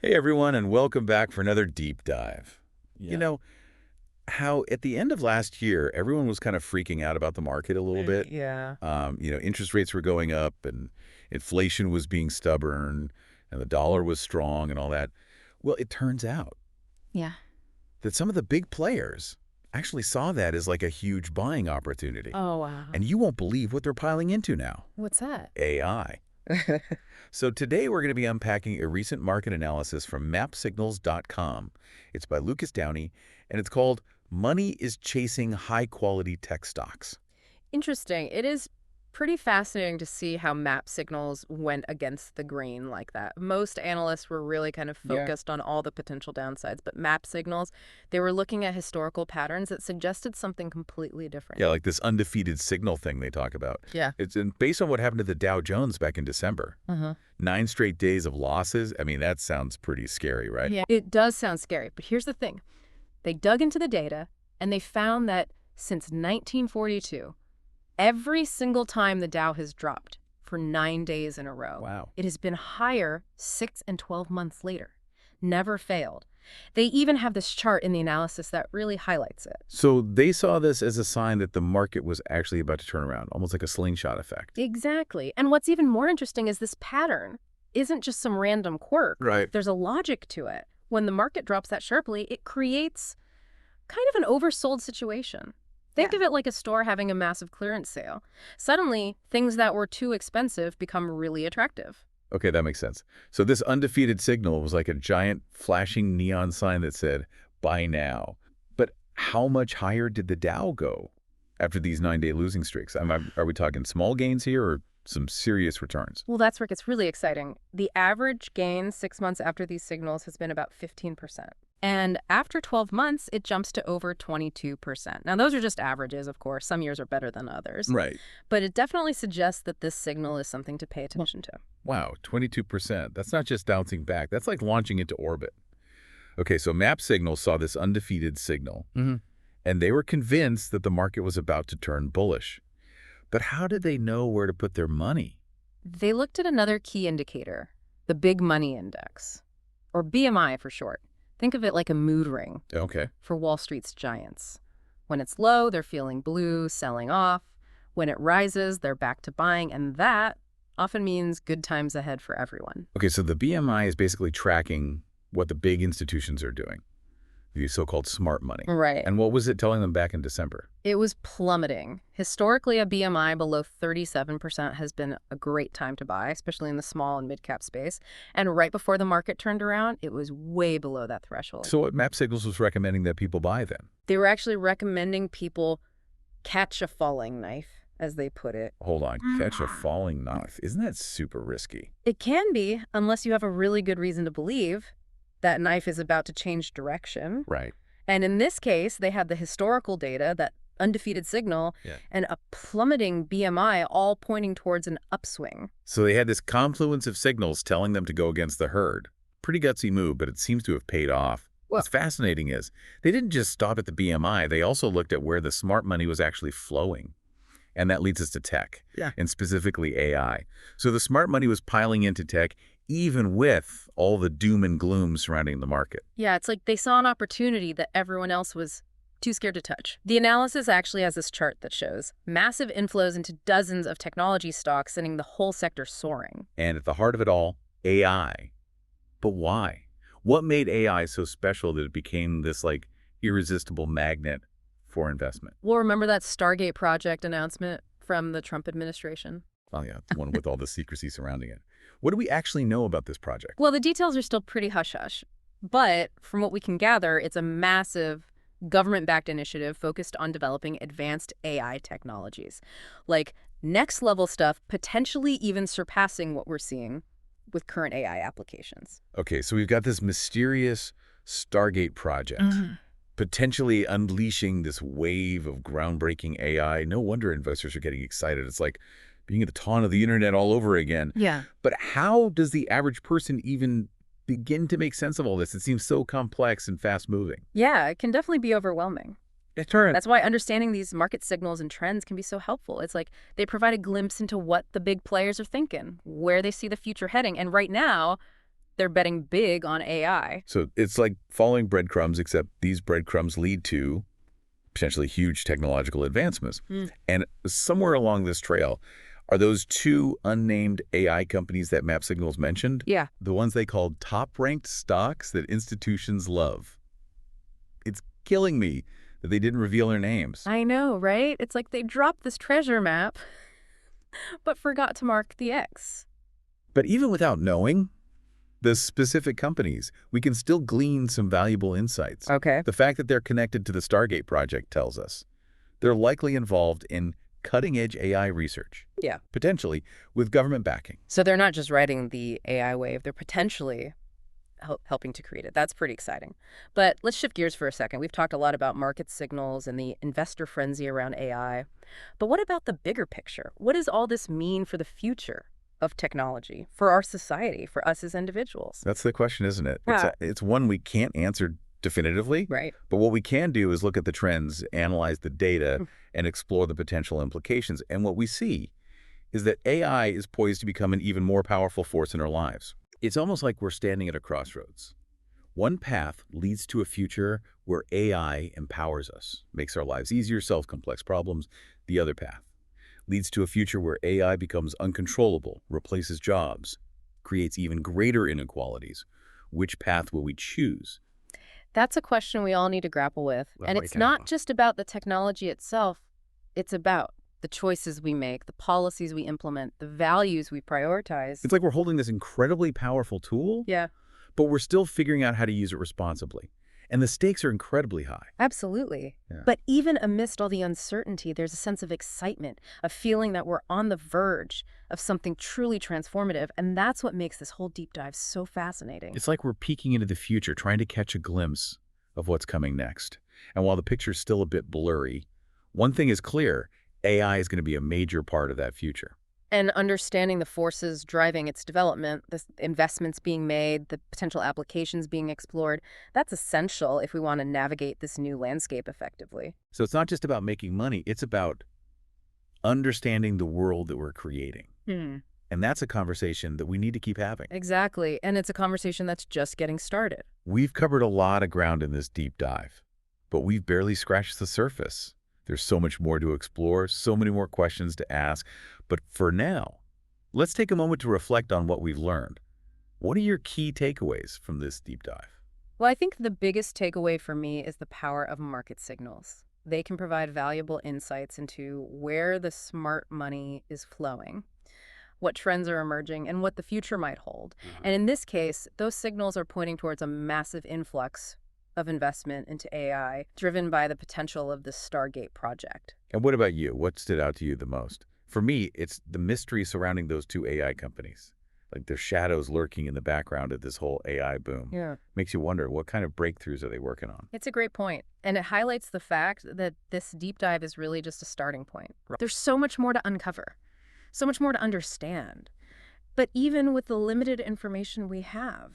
Hey everyone, and welcome back for another deep dive. You Yeah. know, how at the end of last year, everyone was kind of freaking out about the market a little bit. Yeah. Interest rates were going up and inflation was being stubborn and the dollar was strong and all that. Well, it turns out Yeah. that some of the big players actually saw that as like a huge buying opportunity. Oh, wow. And you won't believe what they're piling into now. What's that? AI. So today we're going to be unpacking a recent market analysis from mapsignals.com. It's by Lucas Downey, and it's called Money is Chasing High-Quality Tech Stocks. Interesting. It is pretty fascinating to see how map signals went against the grain like that. Most analysts were really kind of Yeah. focused on all the potential downsides, but map signals, they were looking at historical patterns that suggested something completely different. Yeah, like this undefeated signal thing they talk about. Yeah. Based on what happened to the Dow Jones back in December. Uh-huh. 9 straight days of losses. I mean, that sounds pretty scary, right? Yeah. It does sound scary, but here's the thing. They dug into the data, and they found that since 1942, every single time the Dow has dropped for 9 days in a row, Wow. it has been higher 6 and 12 months later. Never failed. They even have this chart in the analysis that really highlights it. So they saw this as a sign that the market was actually about to turn around, almost like a slingshot effect. Exactly. And what's even more interesting is this pattern isn't just some random quirk. Right. There's a logic to it. When the market drops that sharply, it creates kind of an oversold situation. Think of it like a store having a massive clearance sale. Suddenly, things that were too expensive become really attractive. Okay, that makes sense. So this undefeated signal was like a giant flashing neon sign that said, buy now. But how much higher did the Dow go after these 9-day losing streaks? Are we talking small gains here or some serious returns? Well, that's where it gets really exciting. The average gain 6 months after these signals has been about 15%. And after 12 months, it jumps to over 22%. Now, those are just averages, of course. Some years are better than others. Right. But it definitely suggests that this signal is something to pay attention to. Wow, 22%. That's not just bouncing back. That's like launching into orbit. Okay, so Map Signal saw this undefeated signal, and they were convinced that the market was about to turn bullish. But how did they know where to put their money? They looked at another key indicator, the Big Money Index, or BMI for short. Think of it like a mood ring Okay. for Wall Street's giants. When it's low, they're feeling blue, selling off. When it rises, they're back to buying, and that often means good times ahead for everyone. Okay, so the BMI is basically tracking what the big institutions are doing, the so-called smart money. Right. And what was it telling them back in December? It was plummeting. Historically, a BMI below 37% has been a great time to buy, especially in the small and mid-cap space. And right before the market turned around, it was way below that threshold. So what Map Signals was recommending that people buy then? They were actually recommending people catch a falling knife, as they put it. Hold on, catch a falling knife. Isn't that super risky? It can be, unless you have a really good reason to believe that knife is about to change direction. Right. And in this case, they had the historical data, that undefeated signal, and a plummeting BMI, all pointing towards an upswing. So they had this confluence of signals telling them to go against the herd. Pretty gutsy move, but it seems to have paid off. Well- What's fascinating is they didn't just stop at the BMI. They also looked at where the smart money was actually flowing. And that leads us to tech, and specifically AI. So the smart money was piling into tech even with all the doom and gloom surrounding the market. Yeah, it's like they saw an opportunity that everyone else was too scared to touch. The analysis actually has this chart that shows massive inflows into dozens of technology stocks, sending the whole sector soaring. And at the heart of it all, AI. But why? What made AI so special that it became this like irresistible magnet for investment? Well, remember that Stargate project announcement from the Trump administration? Oh yeah, the one with all the secrecy surrounding it. What do we actually know about this project? Well, the details are still pretty hush-hush. But from what we can gather, it's a massive government-backed initiative focused on developing advanced AI technologies. Like next-level stuff, potentially even surpassing what we're seeing with current AI applications. Okay, so we've got this mysterious Stargate project, potentially unleashing this wave of groundbreaking AI. No wonder investors are getting excited. It's like being at the dawn of the internet all over again. Yeah. But how does the average person even begin to make sense of all this? It seems so complex and fast-moving. Yeah, it can definitely be overwhelming. That's why understanding these market signals and trends can be so helpful. It's like they provide a glimpse into what the big players are thinking, where they see the future heading. And right now, They're betting big on AI. So it's like following breadcrumbs, except these breadcrumbs lead to potentially huge technological advancements. Hmm. And somewhere along this trail are those two unnamed AI companies that Map Signals mentioned, Yeah. the ones they called top-ranked stocks that institutions love. It's killing me that they didn't reveal their names. I know, right? It's like they dropped this treasure map, but forgot to mark the X. But even without knowing the specific companies, we can still glean some valuable insights. Okay. The fact that they're connected to the Stargate project tells us they're likely involved in cutting-edge AI research, Yeah. potentially with government backing. So they're not just riding the AI wave, they're potentially helping to create it. That's pretty exciting. But let's shift gears for a second. We've talked a lot about market signals and the investor frenzy around AI. But what about the bigger picture? What does all this mean for the future of technology, for our society, for us as individuals? That's the question, isn't it? Yeah. It's one we can't answer definitively, Right. but what we can do is look at the trends, analyze the data, and explore the potential implications. And what we see is that AI is poised to become an even more powerful force in our lives. It's almost like we're standing at a crossroads. One path leads to a future where AI empowers us, makes our lives easier, solves complex problems. The other path leads to a future where AI becomes uncontrollable, replaces jobs, creates even greater inequalities. Which path will we choose? That's a question we all need to grapple with. And it's not just about the technology itself. It's about the choices we make, the policies we implement, the values we prioritize. It's like we're holding this incredibly powerful tool, Yeah, but we're still figuring out how to use it responsibly. And the stakes are incredibly high. absolutely. Yeah. But even amidst all the uncertainty, there's a sense of excitement, a feeling that we're on the verge of something truly transformative. And that's what makes this whole deep dive so fascinating. It's like we're peeking into the future, trying to catch a glimpse of what's coming next. And while the picture's still a bit blurry, one thing is clear: AI is going to be a major part of that future. And understanding the forces driving its development, the investments being made, the potential applications being explored, that's essential if we want to navigate this new landscape effectively. So it's not just about making money, it's about understanding the world that we're creating. And that's a conversation that we need to keep having. Exactly. And it's a conversation that's just getting started. We've covered a lot of ground in this deep dive, but we've barely scratched the surface. There's so much more to explore, so many more questions to ask. But for now, let's take a moment to reflect on what we've learned. What are your key takeaways from this deep dive? Well, I think the biggest takeaway for me is the power of market signals. They can provide valuable insights into where the smart money is flowing, what trends are emerging, and what the future might hold. And in this case, those signals are pointing towards a massive influx of investment into AI, driven by the potential of the Stargate project. And what about you? What stood out to you the most? For me, it's the mystery surrounding those two AI companies. Like their shadows lurking in the background of this whole AI boom. Yeah. Makes you wonder, what kind of breakthroughs are they working on? It's a great point, and it highlights the fact that this deep dive is really just a starting point. There's so much more to uncover, so much more to understand. But even with the limited information we have,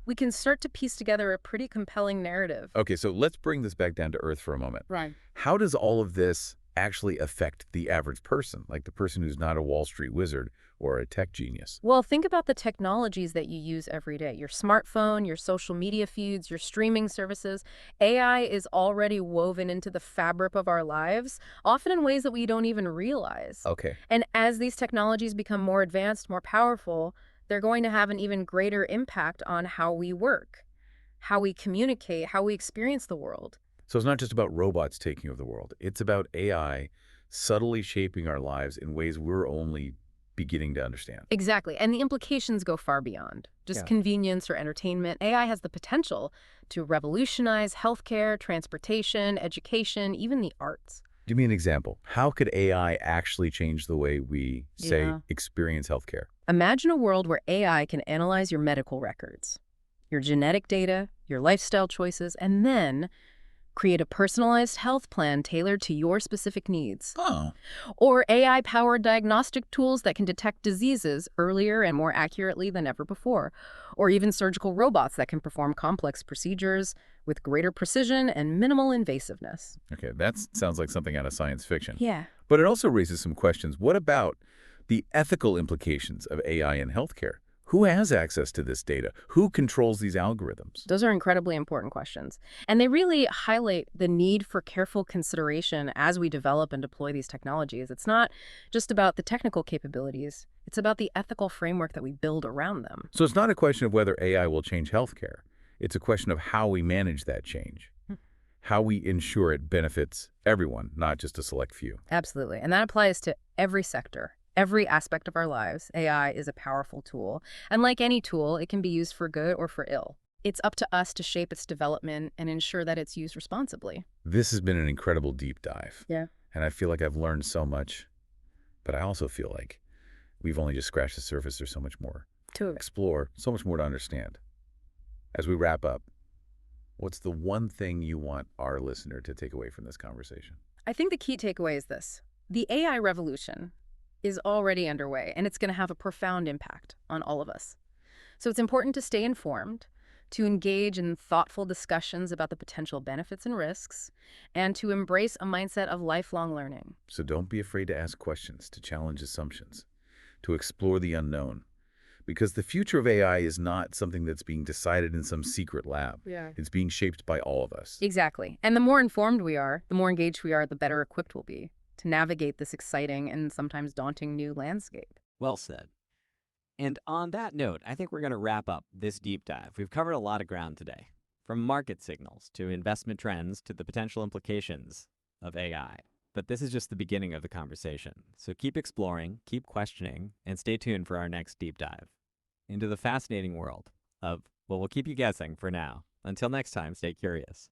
we can start to piece together a pretty compelling narrative. Okay, so let's bring this back down to earth for a moment. Right. How does all of this actually affect the average person, like the person who's not a Wall Street wizard or a tech genius? Well, think about the technologies that you use every day. Your smartphone, your social media feeds, your streaming services. AI is already woven into the fabric of our lives, often in ways that we don't even realize. Okay. And as these technologies become more advanced, more powerful, they're going to have an even greater impact on how we work, how we communicate, how we experience the world. So it's not just about robots taking over the world. It's about AI subtly shaping our lives in ways we're only beginning to understand. Exactly. And the implications go far beyond just convenience or entertainment. AI has the potential to revolutionize healthcare, transportation, education, even the arts. Give me an example. How could AI actually change the way we, say, experience healthcare? Imagine a world where AI can analyze your medical records, your genetic data, your lifestyle choices, and then create a personalized health plan tailored to your specific needs. Oh. Or AI-powered diagnostic tools that can detect diseases earlier and more accurately than ever before. Or even surgical robots that can perform complex procedures with greater precision and minimal invasiveness. Okay, that sounds like something out of science fiction. Yeah. But it also raises some questions. What about the ethical implications of AI in healthcare? Who has access to this data? Who controls these algorithms? Those are incredibly important questions. And they really highlight the need for careful consideration as we develop and deploy these technologies. It's not just about the technical capabilities, it's about the ethical framework that we build around them. So it's not a question of whether AI will change healthcare. It's a question of how we manage that change, how we ensure it benefits everyone, not just a select few. Absolutely. And that applies to every sector. Every aspect of our lives, AI is a powerful tool. And like any tool, it can be used for good or for ill. It's up to us to shape its development and ensure that it's used responsibly. This has been an incredible deep dive. Yeah. And I feel like I've learned so much, but I also feel like we've only just scratched the surface. There's so much more to explore, so much more to understand. As we wrap up, what's the one thing you want our listener to take away from this conversation? I think the key takeaway is this. The AI revolution is already underway, and it's going to have a profound impact on all of us. So it's important to stay informed, to engage in thoughtful discussions about the potential benefits and risks, and to embrace a mindset of lifelong learning. So don't be afraid to ask questions, to challenge assumptions, to explore the unknown. Because the future of AI is not something that's being decided in some secret lab. Yeah. It's being shaped by all of us. Exactly. And the more informed we are, the more engaged we are, the better equipped we'll be to navigate this exciting and sometimes daunting new landscape. Well said. And on that note, I think we're going to wrap up this deep dive. We've covered a lot of ground today, from market signals to investment trends to the potential implications of AI. But this is just the beginning of the conversation. So keep exploring, keep questioning, and stay tuned for our next deep dive into the fascinating world of, well, we'll keep you guessing for now. Until next time, stay curious.